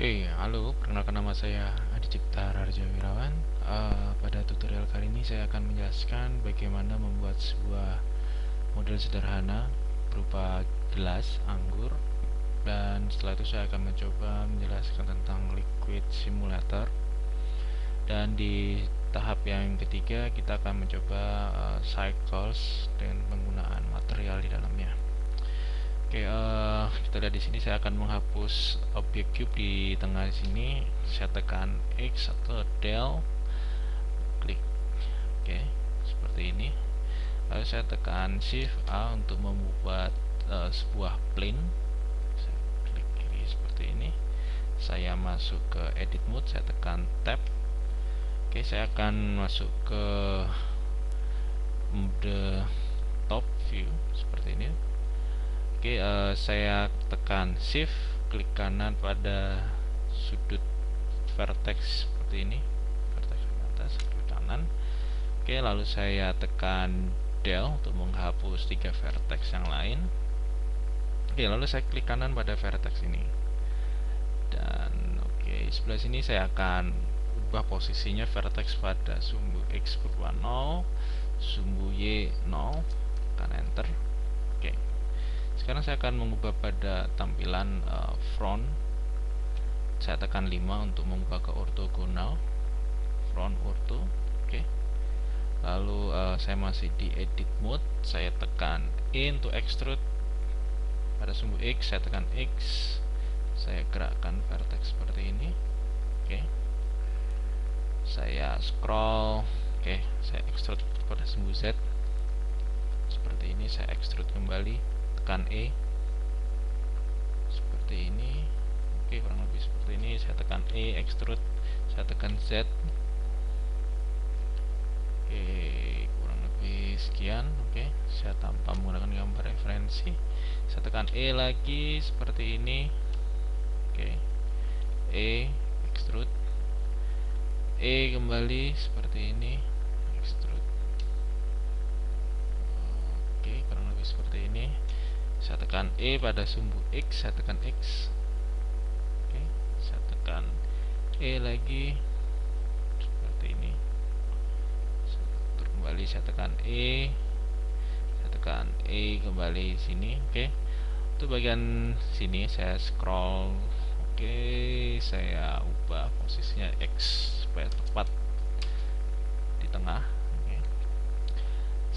Oke, halo, perkenalkan nama saya Adi Cipta Rarja Wirawan. Pada tutorial kali ini saya akan menjelaskan bagaimana membuat sebuah model sederhana berupa gelas anggur, dan setelah itu saya akan mencoba menjelaskan tentang liquid simulator. Dan di tahap yang ketiga kita akan mencoba cycles dengan penggunaan material di dalamnya. Oke, kita lihat di sini saya akan menghapus objek cube di tengah sini. Saya tekan X atau del, klik. Oke, seperti ini. Lalu saya tekan Shift A untuk membuat sebuah plane. Saya klik kiri seperti ini. Saya masuk ke edit mode, saya tekan tab. Oke, saya akan masuk ke mode top view seperti ini. Oke, saya tekan shift, klik kanan pada sudut vertex seperti ini, vertex ke atas, klik kanan. Oke, lalu saya tekan del untuk menghapus 3 vertex yang lain. Oke, lalu saya klik kanan pada vertex ini. Dan oke, sebelah sini saya akan ubah posisinya vertex pada sumbu X berupa 0, sumbu Y 0, tekan enter. Oke. Sekarang saya akan mengubah pada tampilan front. Saya tekan 5 untuk mengubah ke ortogonal, front ortho. Oke. Lalu saya masih di edit mode, saya tekan E untuk extrude pada sumbu X, saya tekan X, saya gerakkan vertex seperti ini. Oke. Saya scroll, oke, saya extrude pada sumbu Z seperti ini, saya extrude kembali, tekan E seperti ini. Oke, kurang lebih seperti ini. Saya tekan E, extrude, saya tekan Z. Oke, kurang lebih sekian. Oke, saya tanpa menggunakan gambar referensi. Saya tekan E lagi seperti ini. Oke, E, extrude, E kembali seperti ini, extrude. Oke, kurang lebih seperti ini. Saya tekan E pada sumbu X, saya tekan X. Oke, saya tekan E lagi seperti ini. Saya kembali, saya tekan E, saya tekan E kembali sini. Oke, untuk bagian sini saya scroll. Oke, saya ubah posisinya X supaya tepat di tengah. Oke.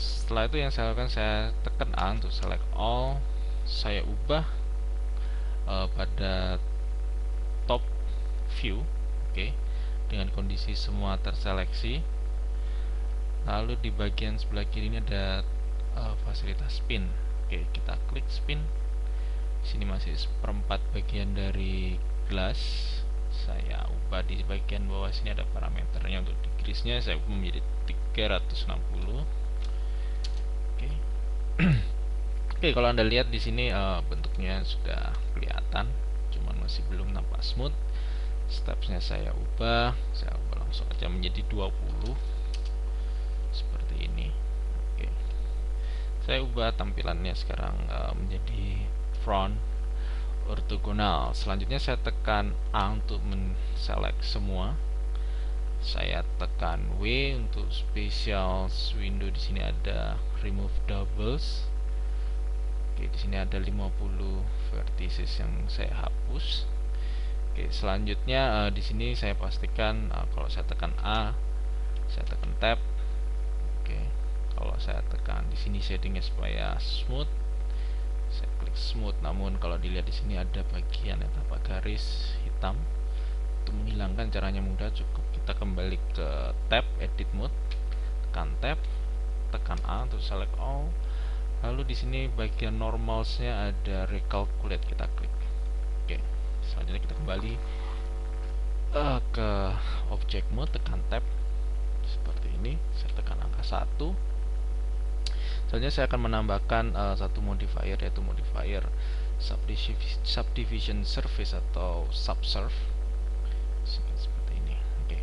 Setelah itu yang saya lakukan, saya tekan A untuk select all. Saya ubah pada top view, oke, dengan kondisi semua terseleksi. Lalu di bagian sebelah kiri ini ada fasilitas spin. Oke, kita klik spin. Di sini masih seperempat bagian dari gelas. Saya ubah di bagian bawah sini ada parameternya. Untuk degreesnya saya ubah menjadi 360. Oke. Oke, kalau Anda lihat di sini bentuknya sudah kelihatan, cuman masih belum nampak smooth. Stepsnya saya ubah langsung aja menjadi 20 seperti ini. Oke, saya ubah tampilannya sekarang menjadi front ortogonal. Selanjutnya saya tekan A untuk men-select semua. Saya tekan W untuk special window. Di sini ada remove doubles. Oke, di sini ada 50 vertices yang saya hapus. Oke, selanjutnya di sini saya pastikan kalau saya tekan A, saya tekan tab. Oke, kalau saya tekan di sini settingnya supaya smooth, saya klik smooth. Namun kalau dilihat di sini ada bagian tapak garis hitam. Untuk menghilangkan caranya mudah, cukup kita kembali ke tab edit mode, tekan tab, tekan A untuk select all. Lalu di sini bagian normalsnya ada recalculate, kita klik. Oke, selanjutnya kita kembali ke object mode, tekan tab seperti ini. Saya tekan angka 1. Selanjutnya saya akan menambahkan satu modifier, yaitu modifier subdivision surface atau subsurf seperti ini. Oke,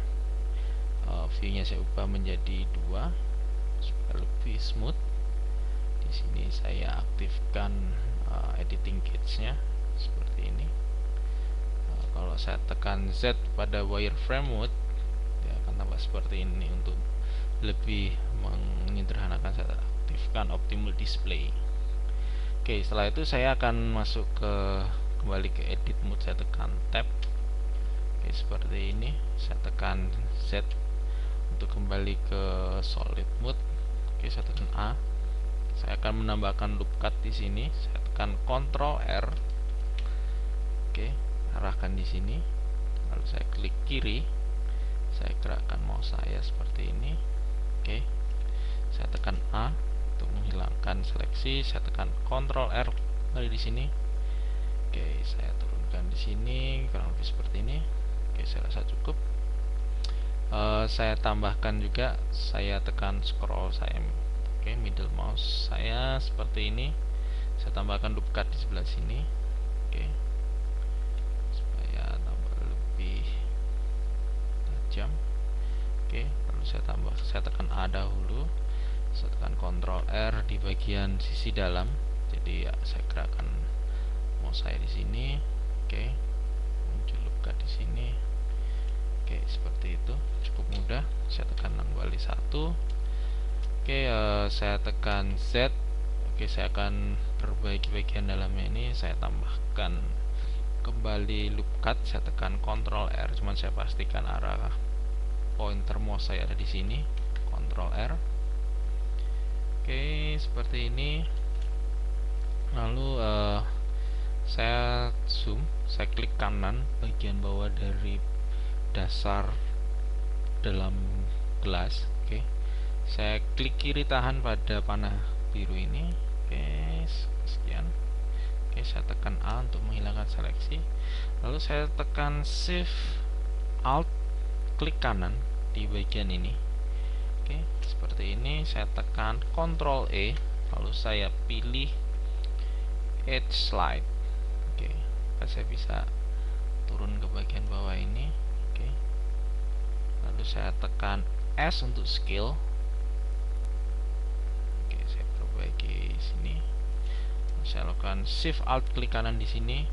view-nya saya ubah menjadi 2 supaya lebih smooth. Di sini saya aktifkan editing gauge-nya seperti ini. Kalau Kalau saya tekan Z pada wireframe mode, dia akan tambah seperti ini. Untuk lebih menyederhanakan, saya aktifkan optimal display. Oke, setelah itu saya akan masuk kembali ke edit mode. Saya tekan tab. Oke, seperti ini. Saya tekan Z untuk kembali ke solid mode. Oke, saya tekan A. Saya akan menambahkan loop cut di sini. Saya tekan Ctrl R. Oke, arahkan di sini. Lalu saya klik kiri. Saya gerakkan mouse saya seperti ini. Oke, saya tekan A untuk menghilangkan seleksi. Saya tekan Ctrl R dari di sini. Oke, saya turunkan di sini kurang lebih seperti ini. Oke, saya rasa cukup. Saya tambahkan juga. Saya tekan scroll saya. Oke, middle mouse saya seperti ini. Saya tambahkan loop cut di sebelah sini. Oke, supaya tambah lebih tajam. Oke, lalu saya tekan A dahulu. Saya tekan Ctrl R di bagian sisi dalam. Jadi ya, saya gerakkan mouse saya di sini. Oke, muncul loop cut di sini. Oke, seperti itu, cukup mudah. Saya tekan kembali 1. Oke, saya tekan Z. Oke, saya akan perbaiki bagian dalamnya ini. Saya tambahkan kembali loop cut. Saya tekan Ctrl R. Cuman saya pastikan arah pointer mouse saya ada di sini. Ctrl R. Oke, seperti ini. Lalu saya zoom. Saya klik kanan bagian bawah dari dasar dalam gelas. Oke, saya klik kiri tahan pada panah biru ini. Oke, sekian. Oke, saya tekan A untuk menghilangkan seleksi. Lalu saya tekan Shift Alt klik kanan di bagian ini. Oke, seperti ini. Saya tekan Ctrl E, lalu saya pilih Edge Slide. Oke, saya bisa turun ke bagian bawah ini. Oke, lalu saya tekan S untuk scale. Oke, saya perbaiki sini. Saya lakukan Shift Alt klik kanan di sini.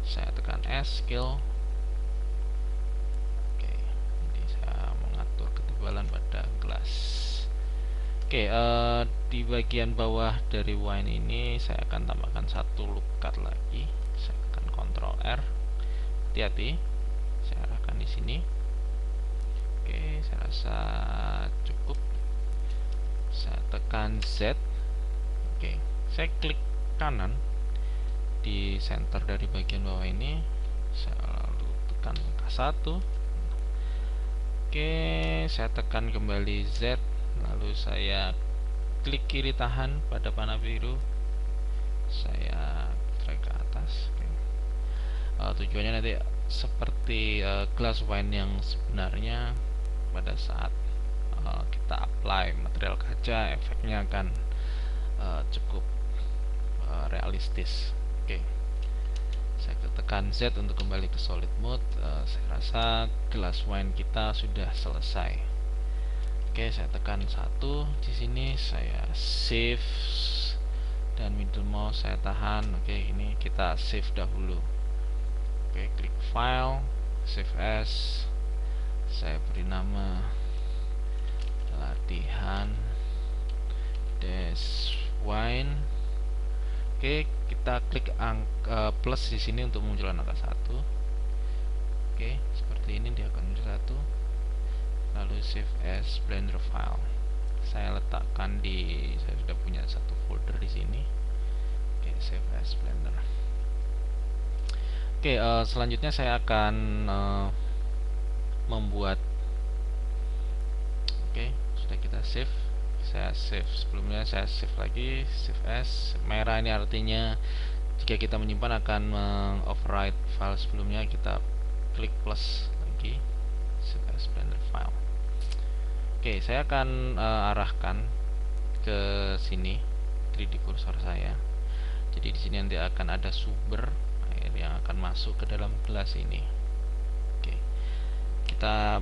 Saya tekan S scale. Oke, jadi saya mengatur ketebalan pada gelas. Oke, di bagian bawah dari wine ini saya akan tambahkan satu loop cut lagi. Saya tekan Ctrl R. Hati-hati, saya arahkan di sini. Oke, saya rasa cukup. Saya tekan Z. Oke, saya klik kanan di center dari bagian bawah ini. Saya lalu tekan angka 1. Oke, saya tekan kembali Z. Lalu saya klik kiri tahan pada panah biru. Saya drag ke atas. Oke. Tujuannya nanti seperti glass wine yang sebenarnya. Pada saat kita apply material kaca, efeknya akan cukup realistis. Oke, saya tekan Z untuk kembali ke solid mode. Saya rasa glass wine kita sudah selesai. Oke, saya tekan 1 di sini. Saya save dan middle mouse saya tahan. Oke, ini kita save dahulu. Oke, klik file, save as. Saya beri nama latihan dash wine. Oke, kita klik angka plus di sini untuk munculkan angka 1. Oke, seperti ini dia akan muncul 1. Lalu save as blender file. Saya letakkan saya sudah punya satu folder di sini. Oke, save as blender. Oke, selanjutnya saya akan membuat. Oke, sudah kita save. Saya save sebelumnya, saya save lagi, save as. Merah ini artinya jika kita menyimpan akan overwrite file sebelumnya. Kita klik plus lagi, save as blender file. Oke, saya akan arahkan ke sini 3D cursor saya. Jadi di sini nanti akan ada sumber air yang akan masuk ke dalam gelas ini. Oke, kita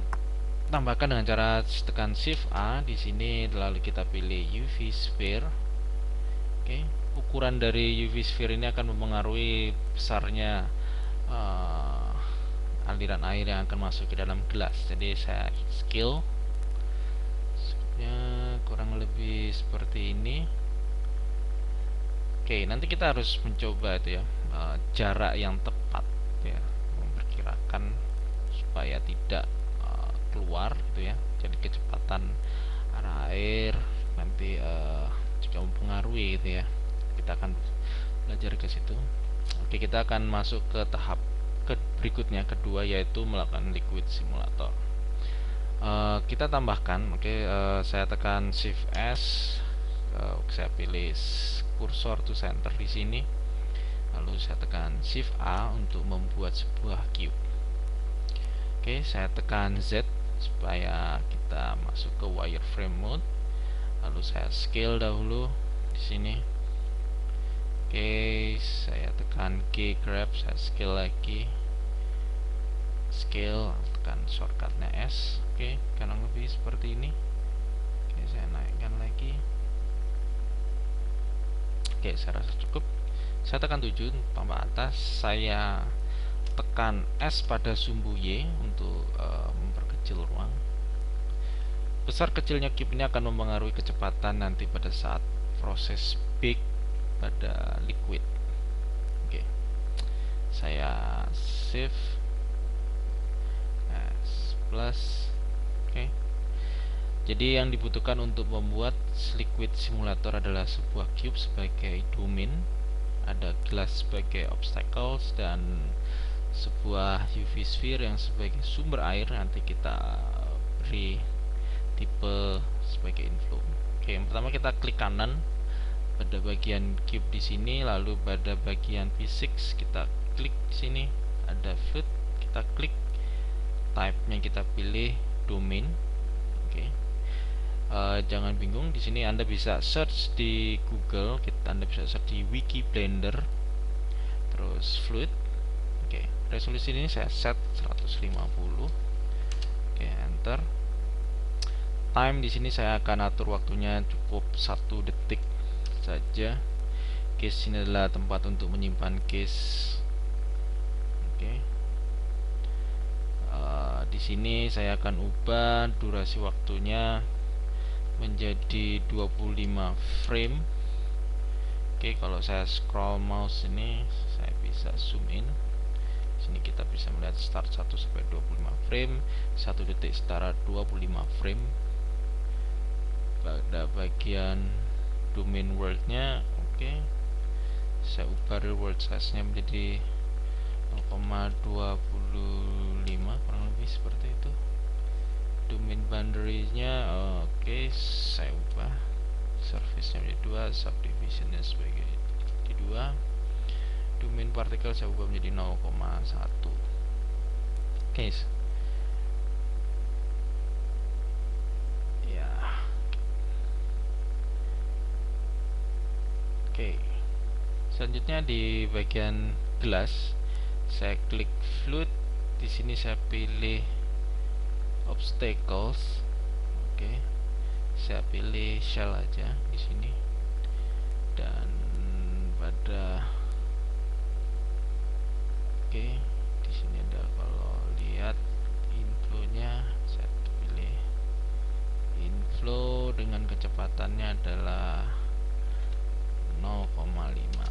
tambahkan dengan cara tekan Shift A di sini, lalu kita pilih UV sphere. Oke, ukuran dari UV sphere ini akan mempengaruhi besarnya aliran air yang akan masuk ke dalam gelas. Jadi saya scale kurang lebih seperti ini. Oke, nanti kita harus mencoba itu ya, jarak yang tepat ya, memperkirakan supaya tidak keluar gitu ya. Jadi kecepatan arah air nanti juga mempengaruhi gitu ya. Kita akan belajar ke situ. Oke, kita akan masuk ke tahap berikutnya, kedua, yaitu melakukan liquid simulator. Kita tambahkan, saya tekan Shift S, saya pilih kursor to center di sini, lalu saya tekan Shift A untuk membuat sebuah cube. Oke, saya tekan Z supaya kita masuk ke wireframe mode, lalu saya scale dahulu di sini. Oke, saya tekan G grab, saya scale lagi, scale, tekan shortcutnya S. Oke, kurang lebih seperti ini. Oke, saya naikkan lagi. Oke, saya rasa cukup. Saya tekan 7 tambah atas, saya tekan S pada sumbu Y untuk memperkecil ruang. Besar kecilnya cube ini akan mempengaruhi kecepatan nanti pada saat proses bake pada liquid. Oke, saya save S plus. Oke, jadi yang dibutuhkan untuk membuat liquid simulator adalah sebuah cube sebagai domain, ada gelas sebagai obstacles, dan sebuah UV sphere yang sebagai sumber air. Nanti kita beri tipe sebagai inflow. Oke, yang pertama kita klik kanan pada bagian cube di sini, lalu pada bagian physics kita klik di sini ada fluid, kita klik type-nya, kita pilih domain. Oke. Jangan bingung, di sini Anda bisa search di Google, Anda bisa search di Wiki Blender, terus fluid. Oke, resolusi ini saya set 150. Oke, enter. Time di sini saya akan atur waktunya cukup 1 detik saja. Case ini adalah tempat untuk menyimpan case. Oke. Di sini saya akan ubah durasi waktunya menjadi 25 frame. Oke, kalau saya scroll mouse ini saya bisa zoom in. Sini kita bisa melihat start 1 sampai 25 frame, 1 detik setara 25 frame. Pada bagian domain world-nya, oke, saya ubah real world size-nya menjadi 0,25, kurang lebih seperti itu. Domain boundary-nya oke, saya ubah surface-nya menjadi 2, subdivision-nya sebagai 2. Domain particle saya ubah menjadi 0,1. Oke. Ya. Oke. Selanjutnya di bagian gelas, saya klik fluid. Di sini saya pilih obstacles. Oke. Saya pilih shell aja di sini. Dan pada oke, di sini ada, kalau lihat inflow-nya, saya pilih inflow dengan kecepatannya adalah 0,5.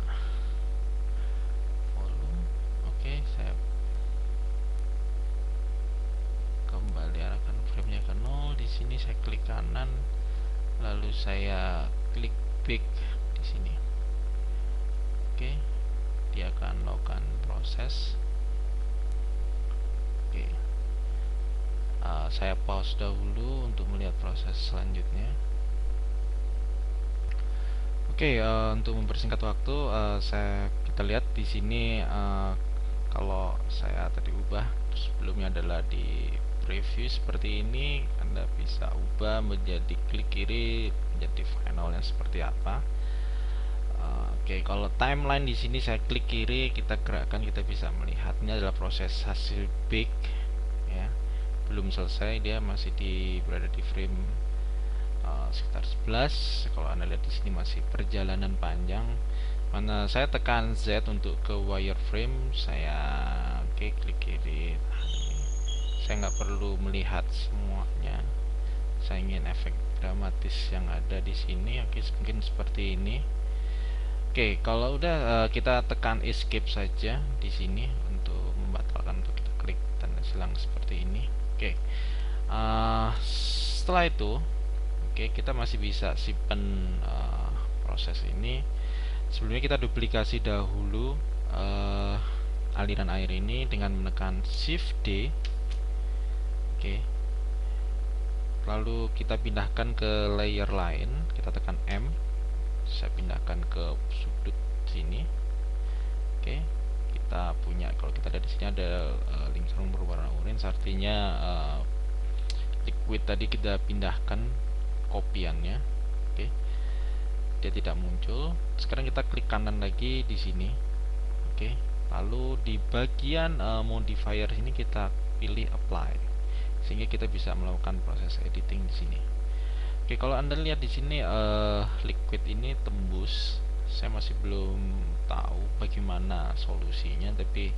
volume. Oke, saya kembali arahkan frame-nya ke 0. Di sini saya klik kanan, lalu saya klik back di sini. Oke, dia akan melakukan proses. Oke, saya pause dahulu untuk melihat proses selanjutnya. Oke, untuk mempersingkat waktu, kita lihat di sini, kalau saya tadi ubah sebelumnya adalah di preview seperti ini, Anda bisa ubah menjadi klik kiri menjadi finalnya seperti apa. Oke, kalau timeline di sini saya klik kiri, kita gerakkan, kita bisa melihatnya adalah proses hasil bake ya. Belum selesai, dia masih berada di frame sekitar 11. Kalau Anda lihat di sini masih perjalanan panjang. Mana saya tekan Z untuk ke wireframe, saya klik kiri, saya nggak perlu melihat semuanya, saya ingin efek dramatis yang ada di sini. Oke, mungkin seperti ini. Oke, kalau udah kita tekan escape saja di sini untuk membatalkan, untuk kita klik tanda silang seperti ini. Oke, setelah itu, oke, kita masih bisa simpan proses ini. Sebelumnya kita duplikasi dahulu aliran air ini dengan menekan Shift D. Oke, lalu kita pindahkan ke layer lain, kita tekan M, saya pindahkan ke sudut sini. Oke, kita punya, kalau kita lihat di sini ada lingkaran berwarna orange, artinya liquid tadi kita pindahkan kopiannya. Oke, dia tidak muncul. Sekarang kita klik kanan lagi di sini. Oke, lalu di bagian modifier ini kita pilih apply, sehingga kita bisa melakukan proses editing di sini. Oke, kalau Anda lihat di sini liquid ini tembus. Saya masih belum tahu bagaimana solusinya, tapi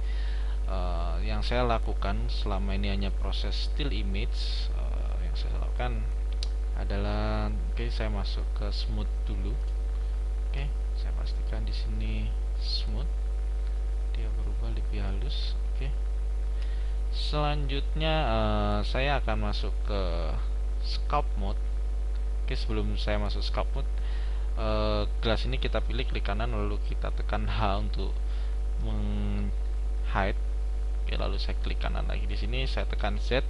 yang saya lakukan selama ini hanya proses still image. Yang saya lakukan adalah, oke, saya masuk ke smooth dulu. Oke, saya pastikan di sini smooth, dia berubah lebih halus. Oke, selanjutnya saya akan masuk ke sculpt mode. Oke, sebelum saya masuk sculpt mode, gelas ini kita pilih, klik kanan, lalu kita tekan H untuk hide. Oke, lalu saya klik kanan lagi di sini, saya tekan Z.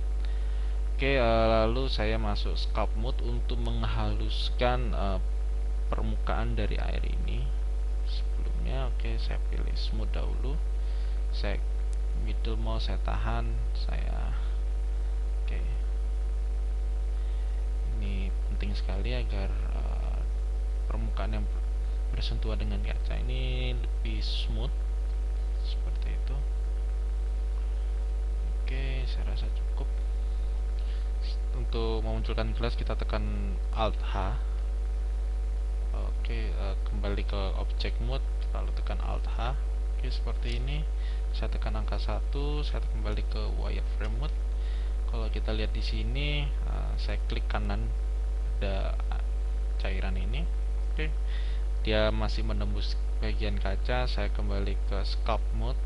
Oke, lalu saya masuk sculpt mode untuk menghaluskan permukaan dari air ini. Sebelumnya, oke, saya pilih smooth dahulu. Saya middle mouse, saya tahan, saya oke. Ini penting sekali agar permukaan yang bersentuhan dengan kaca ini lebih smooth seperti itu. Oke, saya rasa cukup. Untuk memunculkan gelas kita tekan Alt H. Oke, kembali ke object mode, lalu tekan Alt H. Oke, seperti ini. Saya tekan angka 1, saya kembali ke wireframe mode. Kalau kita lihat di sini, saya klik kanan, ada cairan ini. Oke, dia masih menembus bagian kaca. Saya kembali ke sculpt mode,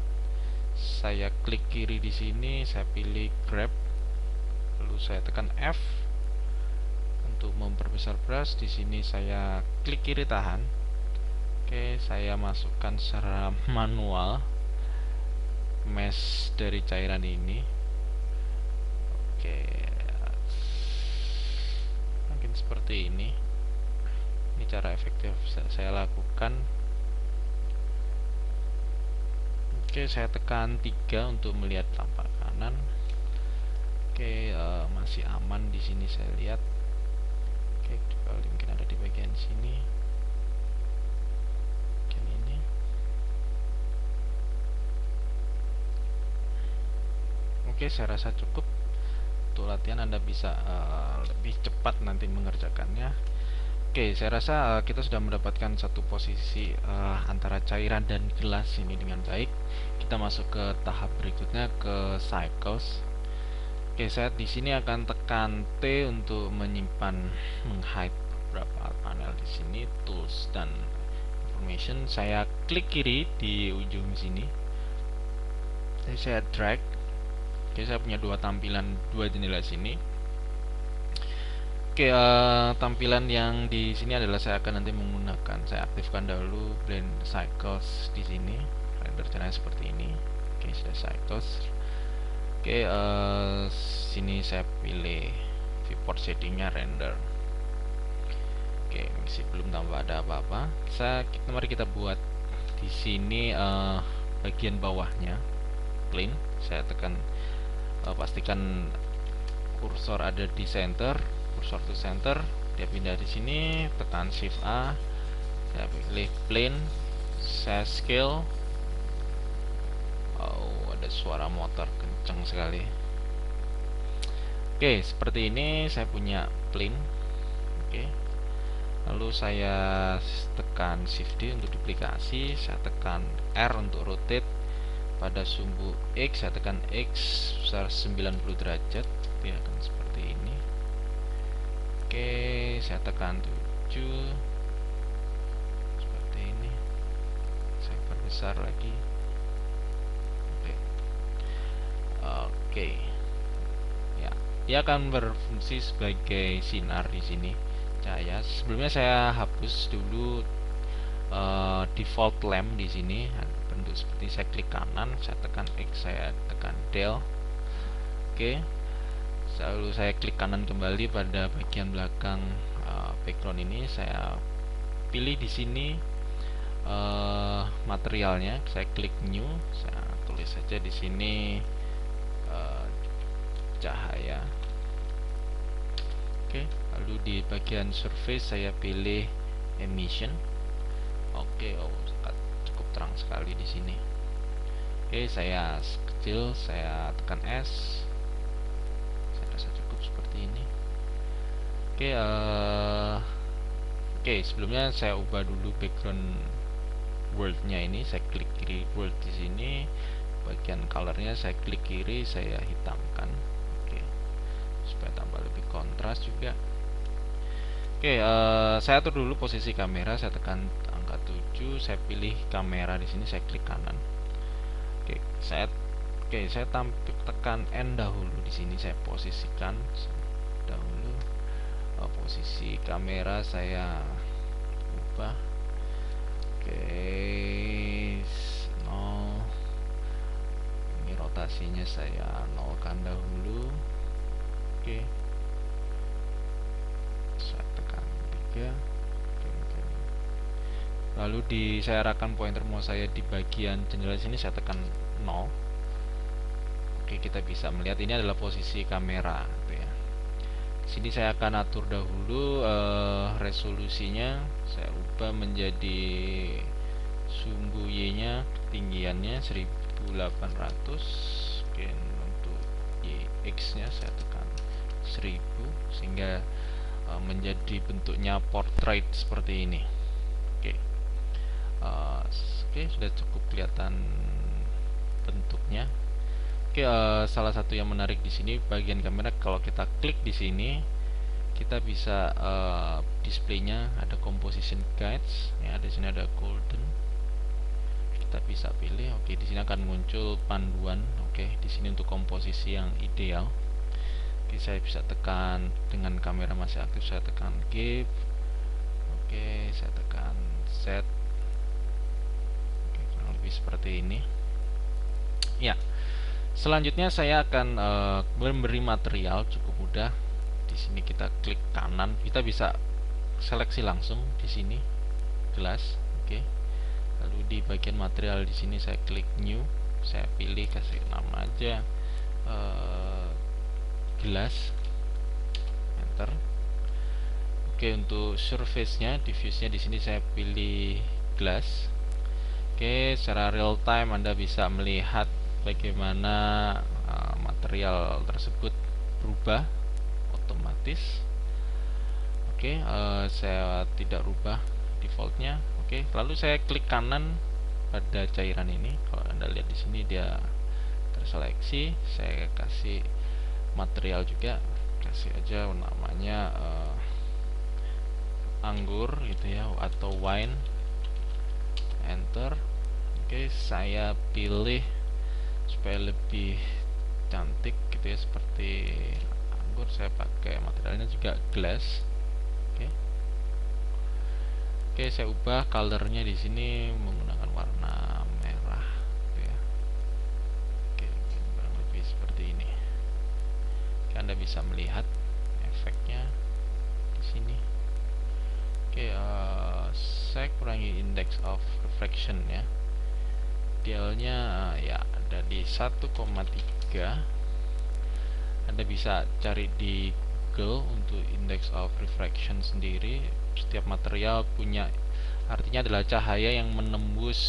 saya klik kiri di sini, saya pilih grab, lalu saya tekan F untuk memperbesar brush. Di sini saya klik kiri tahan. Oke, saya masukkan secara manual mesh dari cairan ini. Oke, mungkin seperti ini. Ini cara efektif saya lakukan. Oke, saya tekan 3 untuk melihat tampak kanan. Oke, masih aman di sini saya lihat. Oke, mungkin ada di bagian sini. Mungkin ini. Oke, saya rasa cukup. Untuk latihan Anda bisa lebih cepat nanti mengerjakannya. Oke, saya rasa kita sudah mendapatkan satu posisi antara cairan dan gelas ini dengan baik. Kita masuk ke tahap berikutnya, ke cycles. Oke, saya di sini akan tekan T untuk menyimpan, menghide beberapa panel di sini, tools dan information. Saya klik kiri di ujung sini. Jadi saya drag. Oke, saya punya dua tampilan, dua jendela sini. Oke, tampilan yang di sini adalah saya akan nanti menggunakan, saya aktifkan dahulu blend cycles di sini. Render caranya seperti ini. Oke, sudah cycles. Oke, sini saya pilih viewport settingnya render. Oke, masih belum tambah ada apa-apa. Mari kita buat di sini bagian bawahnya plane. Saya tekan, pastikan kursor ada di center. Cursor to center, dia pindah di sini, tekan Shift A, saya pilih plane, saya scale. Oh, ada suara motor kencang sekali. Oke, seperti ini saya punya plane. Oke, lalu saya tekan Shift D untuk duplikasi, saya tekan R untuk rotate, pada sumbu X, saya tekan X sebesar 90 derajat, dia akan seperti ini. Oke, saya tekan 7 seperti ini, saya perbesar lagi. Oke. Ya, dia akan berfungsi sebagai sinar di sini, cahaya. Sebelumnya saya hapus dulu default lamp di sini bentuk seperti, saya klik kanan, saya tekan X, saya tekan del. Oke, lalu saya klik kanan kembali pada bagian belakang background ini, saya pilih di sini materialnya, saya klik new, saya tulis saja di sini cahaya. Oke, lalu di bagian surface saya pilih emission. Oke, cukup terang sekali di sini. Oke, saya kecil, saya tekan S. Saya rasa cukup seperti ini. Oke, sebelumnya saya ubah dulu background world-nya ini. Saya klik kiri world di sini. Bagian colornya saya klik kiri, saya hitamkan. Oke, supaya tambah lebih kontras juga. Oke, saya atur dulu posisi kamera, saya tekan angka 7, saya pilih kamera di sini, saya klik kanan. Oke, saya tekan N dahulu di sini, saya posisikan dahulu posisi kamera, saya ubah. Oke, 0. Ini rotasinya saya nolkan dahulu. Oke, saya tekan 3. Lalu saya arahkan pointer mouse saya di bagian jendela sini, saya tekan 0. Oke, kita bisa melihat ini adalah posisi kamera gitu ya. Sini saya akan atur dahulu resolusinya, saya ubah menjadi sumbu Y nya, ketinggiannya 1800. Oke, untuk Y X nya saya tekan 1000 sehingga menjadi bentuknya portrait seperti ini. Oke, sudah cukup kelihatan bentuknya. Oke, salah satu yang menarik di sini bagian kamera, kalau kita klik di sini kita bisa displaynya ada composition guides ya, di sini ada golden, kita bisa pilih. Oke, di sini akan muncul panduan. Oke, di sini untuk komposisi yang ideal. Oke, saya bisa tekan dengan kamera masih aktif, saya tekan give. Oke, saya tekan set. Oke, kurang lebih seperti ini. Ya, selanjutnya saya akan memberi material, cukup mudah. Di sini kita klik kanan, kita bisa seleksi langsung di sini gelas. Oke. Lalu di bagian material di sini saya klik new, saya pilih, kasih nama aja gelas, enter. Oke, untuk surface-nya, diffuse-nya di sini saya pilih glass. Oke, secara real time Anda bisa melihat bagaimana material tersebut berubah otomatis. Oke, saya tidak rubah defaultnya. Oke, lalu saya klik kanan pada cairan ini. Kalau Anda lihat di sini dia terseleksi. Saya kasih material juga, kasih aja namanya anggur gitu ya, atau wine, enter. Oke, saya pilih supaya lebih cantik gitu ya, seperti anggur, saya pakai materialnya juga glass. Oke, saya ubah colornya di sini menggunakan warna merah gitu ya. Oke, kurang lebih seperti ini. Oke, Anda bisa melihat efeknya di sini. Oke, saya kurangi index of refraction ya. Idealnya ya ada di 1,3. Anda bisa cari di Google untuk index of refraction sendiri. Setiap material punya, artinya adalah cahaya yang menembus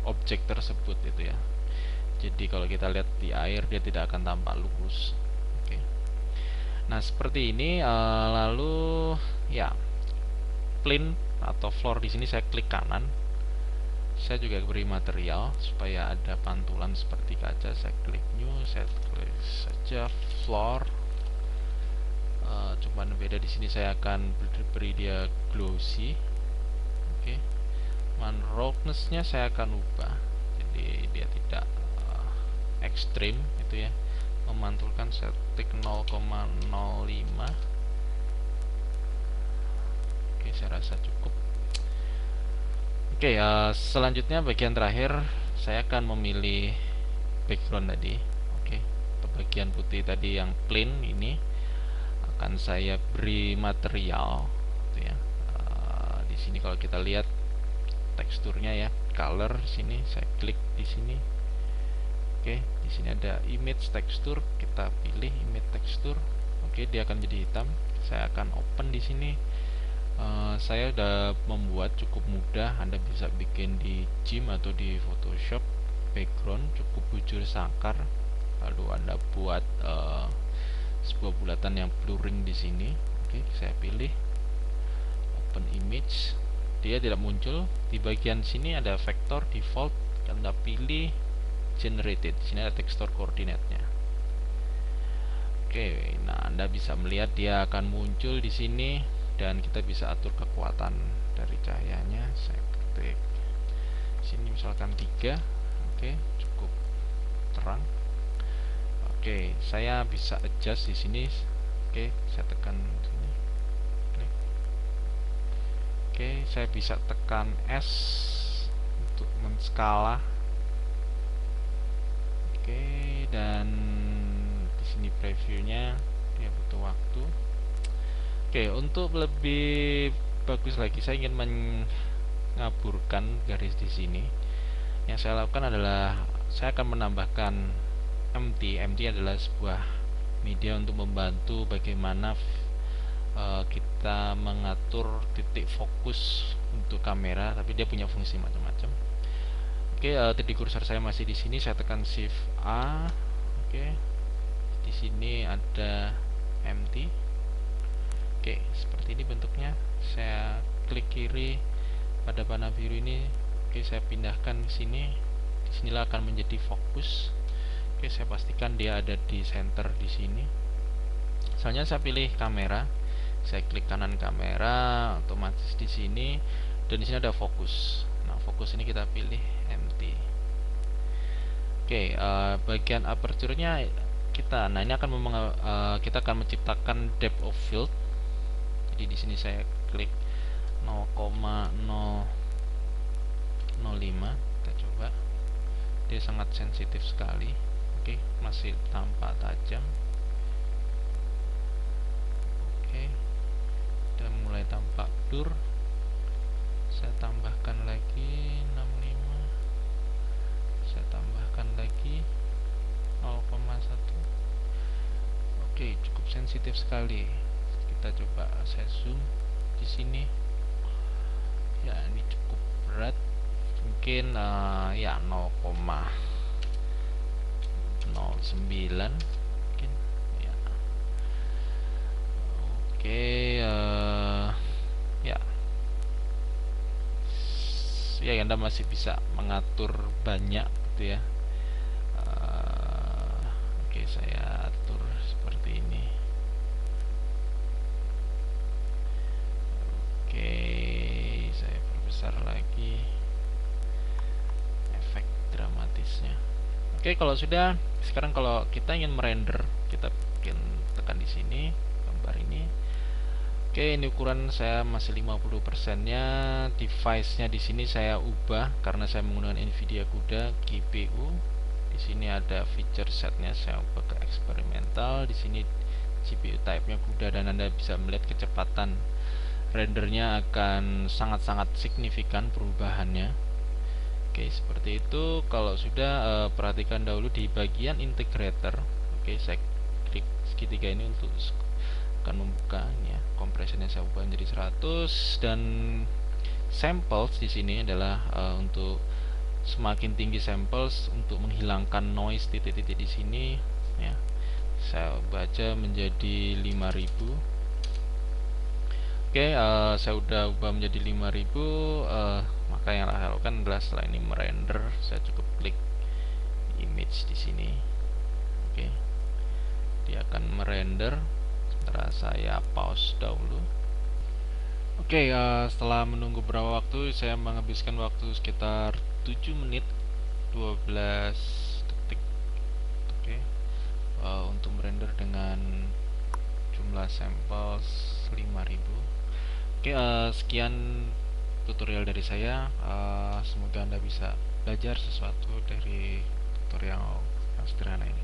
objek tersebut itu ya. Jadi kalau kita lihat di air, dia tidak akan tampak lurus. Oke. Nah, seperti ini. Lalu ya, plane atau floor di sini saya klik kanan, Saya juga beri material supaya ada pantulan seperti kaca. Saya klik new, saya klik saja floor. Cuman beda di sini saya akan beri dia glossy. Oke. Roughness-nya saya akan ubah. Jadi dia tidak ekstrim itu ya. Memantulkan saya tik 0,05. Oke, saya rasa cukup. Oke, selanjutnya bagian terakhir saya akan memilih background tadi. Oke, untuk bagian putih tadi yang plain ini akan saya beri material gitu ya. Di sini kalau kita lihat teksturnya ya, color sini saya klik di sini. Oke, di sini ada image tekstur, kita pilih image tekstur. Oke, dia akan jadi hitam. Saya akan open di sini. Saya sudah membuat cukup mudah. Anda bisa bikin di GIMP atau di Photoshop. Background cukup bujur sangkar. Lalu Anda buat sebuah bulatan yang blurring di sini. Oke, saya pilih open image. Dia tidak muncul. Di bagian sini ada vector default. Anda pilih generated. Di sini ada tekstur koordinatnya. Oke, nah Anda bisa melihat dia akan muncul di sini. Dan kita bisa atur kekuatan dari cahayanya. Saya ketik sini misalkan 3. Oke, cukup terang. Oke, saya bisa adjust di sini. Oke, saya tekan sini. Oke, saya bisa tekan S untuk menskala. Oke, dan di sini previewnya dia butuh waktu. Oke, untuk lebih bagus lagi saya ingin mengaburkan garis di sini. Yang saya lakukan adalah saya akan menambahkan empty. Empty adalah sebuah media untuk membantu bagaimana kita mengatur titik fokus untuk kamera, tapi dia punya fungsi macam-macam. Oke, titik kursor saya masih di sini. Saya tekan Shift A. Oke, di sini ada empty. Oke, seperti ini bentuknya. Saya klik kiri pada panah biru ini. Oke, saya pindahkan ke sini. Disinilah akan menjadi fokus. Oke, saya pastikan dia ada di center di sini. Misalnya saya pilih kamera. Saya klik kanan kamera, otomatis di sini. Dan di sini ada fokus. Nah, fokus ini kita pilih empty. Oke, bagian aperture-nya kita. Nah, ini akan kita akan menciptakan depth of field. Jadi di sini saya klik 0,005. Kita coba. Dia sangat sensitif sekali. Oke, masih tampak tajam. Oke, dan mulai tampak blur. Saya tambahkan lagi 65. Saya tambahkan lagi 0,1. Oke, cukup sensitif sekali. Kita coba saya zoom di sini. Ya, ini cukup berat. Mungkin ya 0,09 mungkin ya. Oke, ya. Ya, Anda masih bisa mengatur banyak gitu ya. Oke, saya atur seperti ini. Oke, saya perbesar lagi efek dramatisnya. Oke, kalau sudah, sekarang kalau kita ingin merender, kita tekan di sini gambar ini. Oke, ini ukuran saya masih 50%-nya. Device-nya di sini saya ubah karena saya menggunakan Nvidia CUDA GPU. Di sini ada feature set-nya saya ubah ke eksperimental. Di sini GPU type-nya CUDA dan Anda bisa melihat kecepatan rendernya akan sangat-sangat signifikan perubahannya. Oke, seperti itu. Kalau sudah, perhatikan dahulu di bagian integrator. Oke, saya klik segitiga ini untuk akan membuka ya. Kompresinya saya ubah menjadi 100 dan samples di sini adalah untuk semakin tinggi samples untuk menghilangkan noise titik-titik di sini ya. Saya baca menjadi 5000. Oke, saya udah ubah menjadi 5000. Maka yang saya lakukan adalah setelah ini merender, saya cukup klik image di sini. Oke, dia akan merender. Sementara saya pause dahulu. Oke, setelah menunggu beberapa waktu, saya menghabiskan waktu sekitar 7 menit 12 detik. Oke, untuk merender dengan jumlah sampel 5.000. Oke, sekian tutorial dari saya. Semoga Anda bisa belajar sesuatu dari tutorial yang sederhana ini.